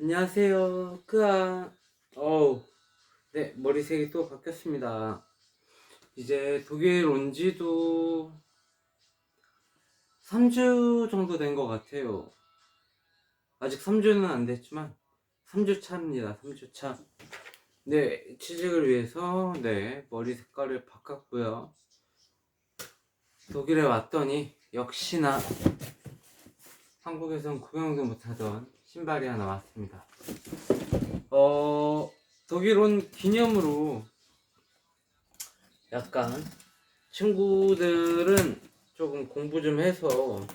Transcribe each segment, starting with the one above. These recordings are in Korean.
안녕하세요. 네, 머리색이 또 바뀌었습니다. 이제 독일 온 지도 3주 정도 된 것 같아요. 아직 3주는 안 됐지만 3주 차입니다. 3주 차. 네, 취직을 위해서 네, 머리 색깔을 바꿨고요. 독일에 왔더니 역시나 한국에선 구경도 못하던 신발이 하나 왔습니다. 독일 온 기념으로 약간 친구들은 조금 공부 좀 해서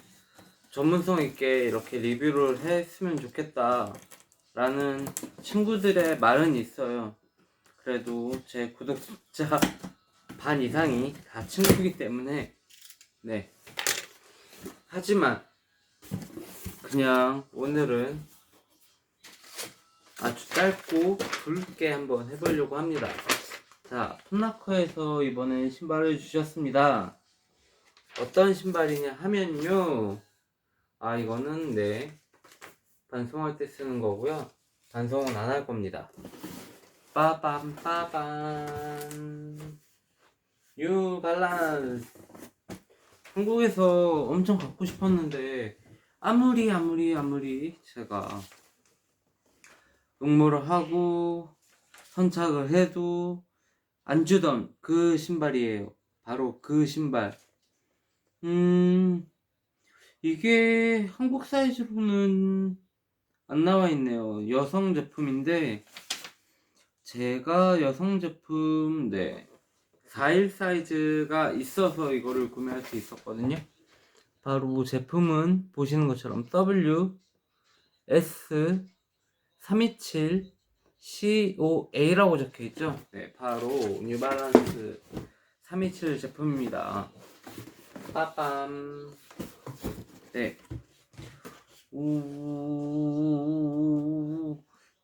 전문성 있게 이렇게 리뷰를 했으면 좋겠다 라는 친구들의 말은 있어요. 그래도 제 구독자 반 이상이 다 친구이기 때문에 네, 하지만 그냥 오늘은 아주 짧고 굵게 한번 해보려고 합니다. 자, 풋나커에서 이번엔 신발을 주셨습니다. 어떤 신발이냐 하면요, 이거는 네, 반송할 때 쓰는 거고요. 반송은 안 할 겁니다. 빠밤 빠밤, 뉴발란스. 한국에서 엄청 갖고 싶었는데 아무리 제가 응모를 하고 선착을 해도 안 주던 그 신발이에요. 바로 그 신발. 이게 한국 사이즈로는 안 나와 있네요. 여성 제품인데 제가 여성 제품 4일 사이즈가 있어서 이거를 구매할 수 있었거든요. 바로 제품은 보시는 것처럼 WS327 COA라고 적혀 있죠. 네, 바로 뉴발란스 327 제품입니다. 빠밤. 네.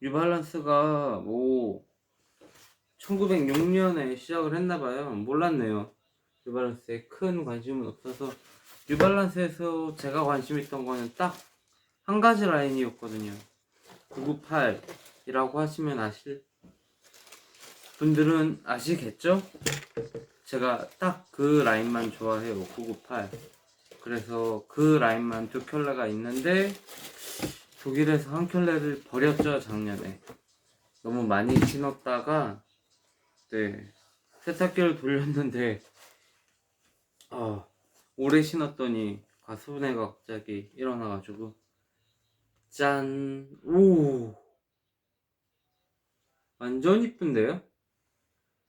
뉴발란스가 뭐 1906년에 시작을 했나봐요. 몰랐네요. 뉴발란스에 큰 관심은 없어서 뉴발란스에서 제가 관심 있던 거는 딱 한 가지 라인이었거든요. 998이라고 하시면 아실 분들은 아시겠죠? 제가 딱 그 라인만 좋아해요. 998. 그래서 그 라인만 두 켤레가 있는데 독일에서 한 켤레를 버렸죠. 작년에 너무 많이 신었다가 네, 세탁기를 돌렸는데 오래 신었더니 가수분해가 갑자기 일어나가지고 짠! 오! 완전 이쁜데요?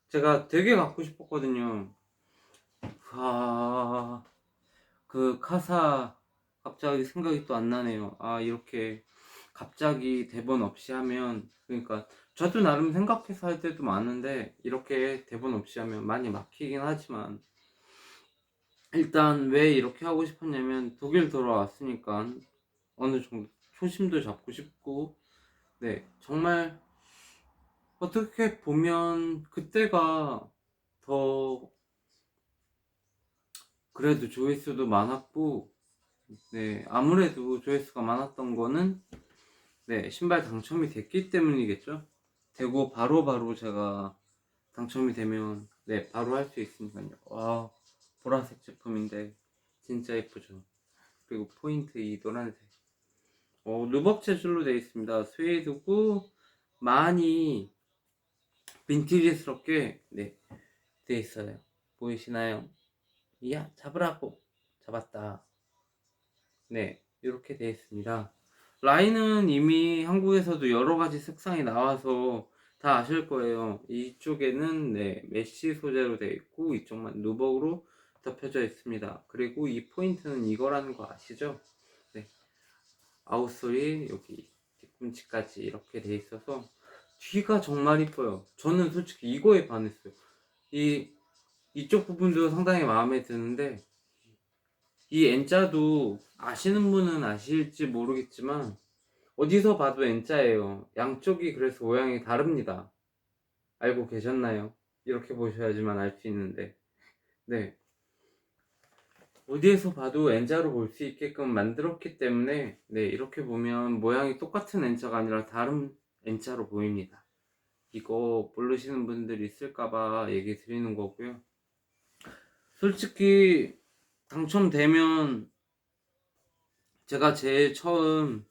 제가 되게 갖고 싶었거든요. 그 카사 갑자기 생각이 또 안 나네요. 이렇게 갑자기 대본 없이 하면, 그러니까 저도 나름 생각해서 할 때도 많은데 이렇게 대본 없이 하면 많이 막히긴 하지만 일단 왜 이렇게 하고 싶었냐면 독일 돌아왔으니까 어느 정도 초심도 잡고 싶고 네, 정말 어떻게 보면 그때가 더 그래도 조회수도 많았고 네, 아무래도 조회수가 많았던 거는 네, 신발 당첨이 됐기 때문이겠죠. 되고 바로 제가 당첨이 되면 네, 바로 할 수 있으니까요. 와, 보라색 제품인데 진짜 예쁘죠. 그리고 포인트 이 노란색. 누벅 재질로 되어 있습니다. 스웨이드고 많이 빈티지스럽게 네, 되어 있어요. 보이시나요? 이야, 잡으라고. 잡았다. 네, 이렇게 되어 있습니다. 라인은 이미 한국에서도 여러 가지 색상이 나와서 다 아실 거예요. 이쪽에는 네, 메쉬 소재로 되어 있고 이쪽만 누벅으로 덮여져 있습니다. 그리고 이 포인트는 이거라는 거 아시죠? 네, 아웃솔이 여기 뒤꿈치까지 이렇게 되어 있어서 뒤가 정말 이뻐요. 저는 솔직히 이거에 반했어요. 이쪽 부분도 상당히 마음에 드는데 이 N자도 아시는 분은 아실지 모르겠지만 어디서 봐도 N자예요. 양쪽이 그래서 모양이 다릅니다. 알고 계셨나요? 이렇게 보셔야지만 알 수 있는데 네, 어디에서 봐도 N자로 볼 수 있게끔 만들었기 때문에 네, 이렇게 보면 모양이 똑같은 N자가 아니라 다른 N자로 보입니다. 이거 모르시는 분들이 있을까봐 얘기 드리는 거고요. 솔직히 당첨되면 제가 제일 처음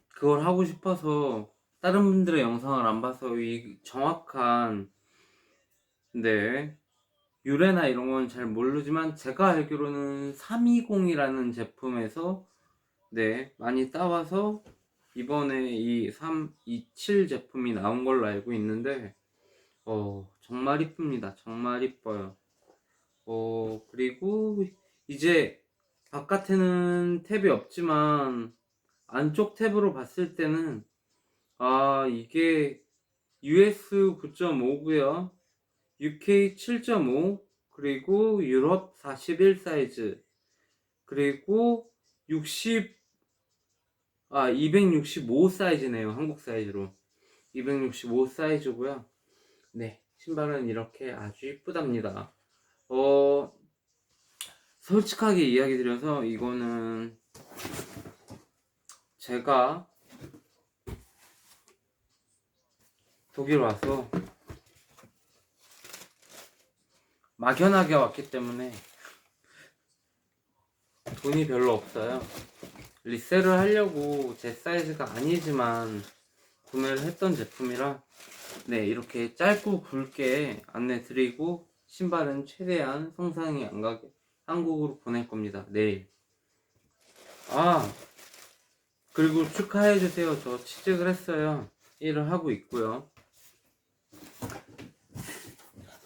그걸 하고 싶어서 다른 분들의 영상을 안 봐서 이 정확한 네 유래나 이런 건 잘 모르지만 제가 알기로는 320이라는 제품에서 네 많이 따와서 이번에 이 327 제품이 나온 걸로 알고 있는데 정말 이쁩니다. 정말 이뻐요. 그리고 이제 바깥에는 탭이 없지만 안쪽 탭으로 봤을 때는 이게 US 9.5고요. UK 7.5 그리고 유럽 41 사이즈 그리고 265 사이즈네요. 한국 사이즈로 265 사이즈고요. 네, 신발은 이렇게 아주 이쁘답니다. 솔직하게 이야기 드려서 이거는 제가 독일 와서 막연하게 왔기 때문에 돈이 별로 없어요. 리셀을 하려고 제 사이즈가 아니지만 구매를 했던 제품이라 네, 이렇게 짧고 굵게 안내 드리고 신발은 최대한 성상이 안 가게 한국으로 보낼 겁니다. 내일. 그리고 축하해주세요. 저 취직을 했어요. 일을 하고 있고요.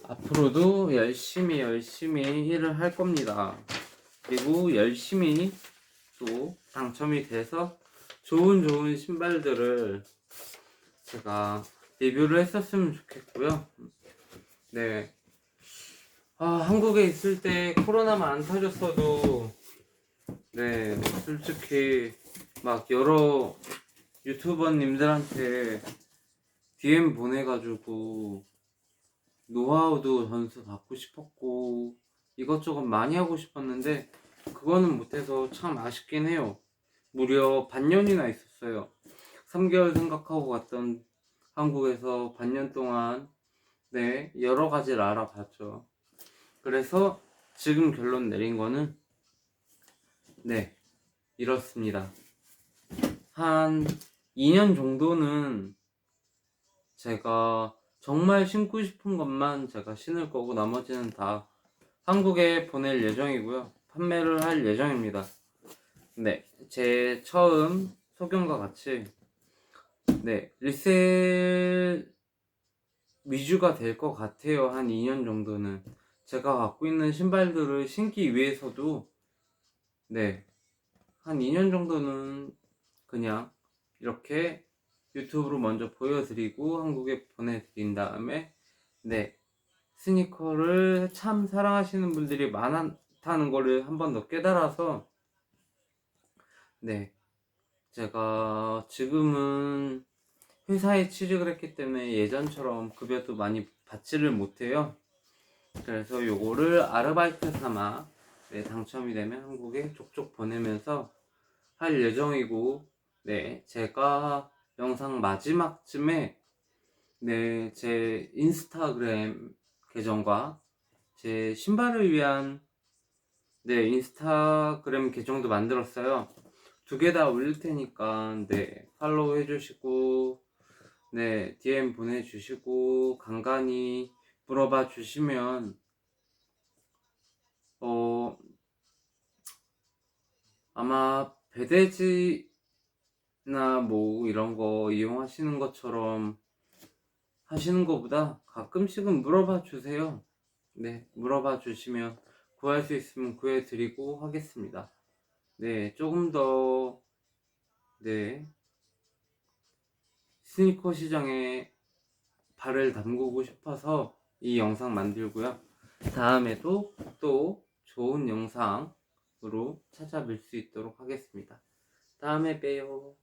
앞으로도 열심히 일을 할 겁니다. 그리고 열심히 또 당첨이 돼서 좋은 신발들을 제가 리뷰를 했었으면 좋겠고요. 네. 한국에 있을 때 코로나만 안 터졌어도 네, 솔직히 막 여러 유튜버님들한테 DM 보내가지고 노하우도 전수 받고 싶었고 이것저것 많이 하고 싶었는데 그거는 못해서 참 아쉽긴 해요. 무려 반년이나 있었어요. 3개월 생각하고 갔던 한국에서 반년 동안 네, 여러 가지를 알아봤죠. 그래서 지금 결론 내린 거는 네, 이렇습니다. 한 2년 정도는 제가 정말 신고 싶은 것만 제가 신을 거고 나머지는 다 한국에 보낼 예정이고요. 판매를 할 예정입니다. 네, 제 처음 소견과 같이 네, 리셀 위주가 될 것 같아요. 한 2년 정도는 제가 갖고 있는 신발들을 신기 위해서도 네, 한 2년 정도는 그냥 이렇게 유튜브로 먼저 보여드리고 한국에 보내드린 다음에 네, 스니커를 참 사랑하시는 분들이 많다는 거를 한 번 더 깨달아서 네, 제가 지금은 회사에 취직을 했기 때문에 예전처럼 급여도 많이 받지를 못해요. 그래서 요거를 아르바이트 삼아 네, 당첨이 되면 한국에 족족 보내면서 할 예정이고 네, 제가 영상 마지막쯤에 네, 제 인스타그램 계정과 제 신발을 위한 네, 인스타그램 계정도 만들었어요. 두 개 다 올릴 테니까 네, 팔로우 해주시고 네, DM 보내주시고 간간히 물어봐 주시면 아마 배대지나 뭐 이런 거 이용하시는 것처럼 하시는 것보다 가끔씩은 물어봐 주세요. 네, 물어봐 주시면 구할 수 있으면 구해 드리고 하겠습니다. 네, 조금 더 네, 스니커 시장에 발을 담그고 싶어서 이 영상 만들고요. 다음에도 또 좋은 영상으로 찾아뵐 수 있도록 하겠습니다. 다음에 봬요.